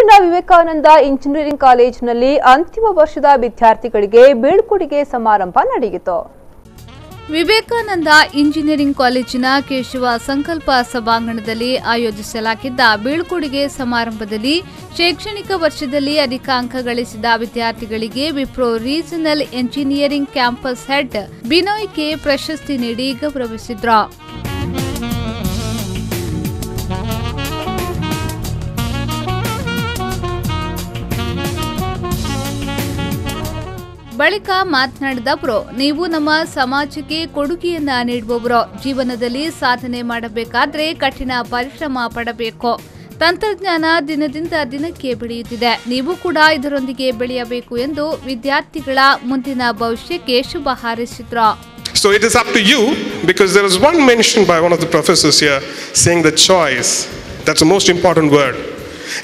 ಬೆಂಗಳೂರಿನ ವಿವೇಕಾನಂದ ಇಂಜಿನಿಯರಿಂಗ್ ಕಾಲೇಜಿನಲ್ಲಿ ಅಂತಿಮ ವರ್ಷದ ವಿದ್ಯಾರ್ಥಿಗಳಿಗೆ ಬೀಳ್ಕೊಡುಗೆ ಸಮಾರಂಭ ನಡೆಯಿತು. ವಿವೇಕಾನಂದ ಇಂಜಿನಿಯರಿಂಗ್ ಕಾಲೇಜಿನ ಕೇಶವ ಸಂಕಲ್ಪ ಸಭಾಂಗಣದಲ್ಲಿ ಆಯೋಜಿಸಲಾಗಿದ್ದ ಬೀಳ್ಕೊಡುಗೆ ಸಮಾರಂಭದಲ್ಲಿ ಶೈಕ್ಷಣಿಕ ವರ್ಷದಲ್ಲಿ ಅಧಿಕ ಅಂಕ ಗಳಿಸಿದ ವಿದ್ಯಾರ್ಥಿಗಳಿಗೆ Wipro regional engineering campus head Binoy K ಪ್ರಶಸ್ತಿ ನೀಡಿ ಗೌರವಿಸಿದ್ರು. ಬಳಿಕ ಮಾತನಾಡಿದ ಅವರು, ನೀವು ನಮ್ಮ ಸಮಾಜಕ್ಕೆ ಕೊಡುಗೆಯನ್ನ ನೀಡುವವರು. ಜೀವನದಲ್ಲಿ ಸಾಧನೆ ಮಾಡಬೇಕಾದ್ರೆ ಕಠಿಣ ಪರಿಶ್ರಮ ಪಡಬೇಕು. ತಂತ್ರಜ್ಞಾನ ದಿನದಿಂದ ದಿನಕ್ಕೆ ಬೆಳೆಯುತ್ತಿದೆ. ನೀವು ಕೂಡ ಇದರೊಂದಿಗೆ ಬೆಳೆಯಬೇಕು ಎಂದು ವಿದ್ಯಾರ್ಥಿಗಳ ಮುಂದಿನ ಭವಿಷ್ಯಕ್ಕೆ ಶುಭ ಹಾರೈಸಿದ್ರು. So it is up to you, because there is one mention by one of the professors here saying the choice. That's the most important word.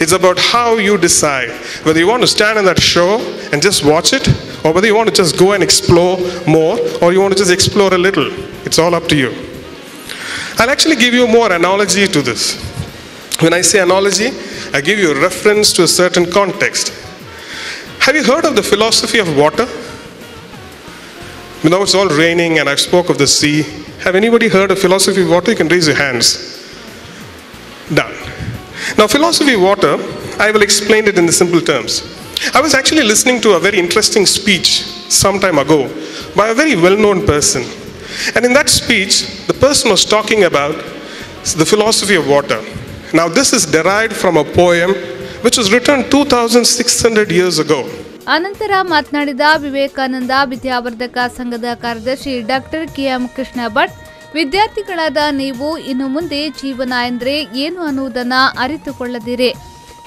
It's about how you decide whether you want to stand in that show and just watch it, or whether you want to just go and explore more, or you want to just explore a little. It's all up to you. I'll actually give you more analogy to this. When I say analogy, I give you a reference to a certain context. Have you heard of the philosophy of water? Now it's all raining and I've spoke of the sea. Have anybody heard of philosophy of water? You can raise your hands. Done. Now, philosophy of water, I will explain it in the simple terms. I was actually listening to a very interesting speech some time ago by a very well-known person. And in that speech, the person was talking about the philosophy of water. Now, this is derived from a poem which was written 2,600 years ago. ಅನಂತರ ಮಾತನಾಡಿದ ವಿವೇಕಾನಂದ ವಿದ್ಯಾವರ್ಧಕ ಸಂಘದ ಕಾರ್ಯದರ್ಶಿ doctor KM Krishna Bhat, ವಿದ್ಯಾರ್ಥಿಗಳಾದ ನೀವು ಇನ್ನು ಮುಂದೆ ಜೀವನ ಎಂದರೆ ಏನು ಅನ್ನುವುದನ್ನ ಅರಿತುಕೊಳ್ಳದಿರಿ.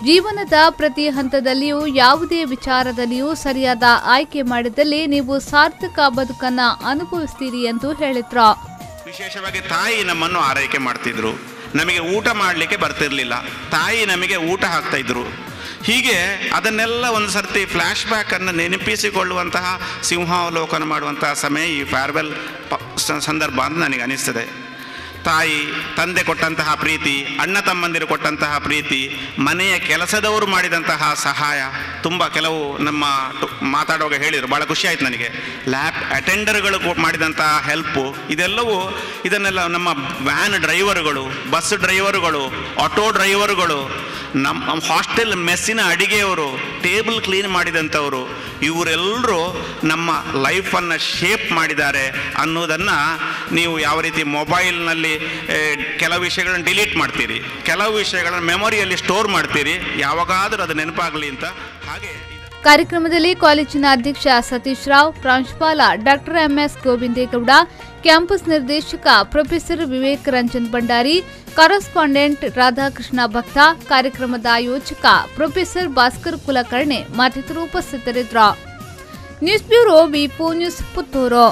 ಜೀವನದ ಪ್ರತಿ ಹಂತದಲ್ಲಿಯೂ ಯಾವುದೇ ವಿಚಾರದಲ್ಲಿಯೂ ಸರಿಯಾದ ಆಯ್ಕೆ ಮಾಡಿದಲ್ಲಿ ನೀವು ಸಾರ್ಥಕ ಬದುಕನ್ನ ಅನುಭವಿಸ್ತೀರಿ ಎಂದು ಹೇಳಿದ್ರು. ವಿಶೇಷವಾಗಿ ತಾಯಿ ನಮ್ಮನ್ನು ಆರೈಕೆ ಮಾಡ್ತಿದ್ರು. ನಮಗೆ ಊಟ ಮಾಡಲಿಕ್ಕೆ ಬರ್ತಿರ್ಲಿಲ್ಲ, ತಾಯಿ ನಮಗೆ ಊಟ ಹಾಕ್ತಾ ಇದ್ರು. ಹೀಗೆ ಅದನ್ನೆಲ್ಲ ಒಂದು ಸರ್ತಿ ಫ್ಲ್ಯಾಶ್ ಬ್ಯಾಕ್ ಅನ್ನು ನೆನಪಿಸಿಕೊಳ್ಳುವಂತಹ ಸಿಂಹಾವಲೋಕನ ಮಾಡುವಂತಹ ಸಮಯ ಈ ಫೇರ್ವೆಲ್ ಸಂದರ್ಭ ಅಂತ ನನಗೆ ಅನಿಸ್ತದೆ. ತಾಯಿ ತಂದೆ ಕೊಟ್ಟಂತಹ ಪ್ರೀತಿ, ಅಣ್ಣ ತಮ್ಮಂದಿರು ಕೊಟ್ಟಂತಹ ಪ್ರೀತಿ, ಮನೆಯ ಕೆಲಸದವರು ಮಾಡಿದಂತಹ ಸಹಾಯ, ತುಂಬ ಕೆಲವು ನಮ್ಮ ಮಾತಾಡುವಾಗ ಹೇಳಿದರು, ಭಾಳ ಖುಷಿ ಆಯ್ತು ನನಗೆ. ಲ್ಯಾಬ್ ಅಟೆಂಡರ್ಗಳು ಮಾಡಿದಂತಹ ಹೆಲ್ಪು, ಇದನ್ನೆಲ್ಲ ನಮ್ಮ ವ್ಯಾನ್ ಡ್ರೈವರ್ಗಳು, ಬಸ್ ಡ್ರೈವರ್ಗಳು, ಆಟೋ ಡ್ರೈವರ್ಗಳು, ನಮ್ಮ ಹಾಸ್ಟೆಲ್ ಮೆಸ್ಸಿನ ಅಡಿಗೆಯವರು, ಟೇಬಲ್ ಕ್ಲೀನ್ ಮಾಡಿದಂಥವರು, ಇವರೆಲ್ಲರೂ ನಮ್ಮ ಲೈಫನ್ನು ಶೇಪ್ ಮಾಡಿದ್ದಾರೆ ಅನ್ನೋದನ್ನು ನೀವು ಯಾವ ರೀತಿ ಮೊಬೈಲ್ನಲ್ಲಿ ಕೆಲವು ವಿಷಯಗಳನ್ನು ಡಿಲೀಟ್ ಮಾಡ್ತೀರಿ, ಕೆಲವು ವಿಷಯಗಳನ್ನು ಮೆಮೊರಿಯಲ್ಲಿ ಸ್ಟೋರ್ ಮಾಡ್ತೀರಿ, ಯಾವಾಗಾದರೂ ಅದು ನೆನಪಾಗಲಿ ಅಂತ. ಹಾಗೆ ಕಾರ್ಯಕ್ರಮದಲ್ಲಿ ಕಾಲೇಜಿನ ಅಧ್ಯಕ್ಷ ಸತೀಶ್ ರಾವ್, ಪ್ರಾಂಶುಪಾಲ ಡಾಕ್ಟರ್ ಎಂಎಸ್ ಗೋವಿಂದೇಗೌಡ, ಕ್ಯಾಂಪಸ್ ನಿರ್ದೇಶಕ ಪ್ರೊಫೆಸರ್ ವಿವೇಕ್ ರಂಜನ್ ಭಂಡಾರಿ, ಕರೆಸ್ಪಾಂಡೆಂಟ್ ರಾಧಾಕೃಷ್ಣ ಭಕ್ತ, ಕಾರ್ಯಕ್ರಮದ ಆಯೋಜಕ ಪ್ರೊಫೆಸರ್ ಭಾಸ್ಕರ್ ಕುಲಕರ್ಣೆ ಮತ್ತಿತರರು ಉಪಸ್ಥಿತರಿದ್ದರು. News bureau Vipo news Puttur.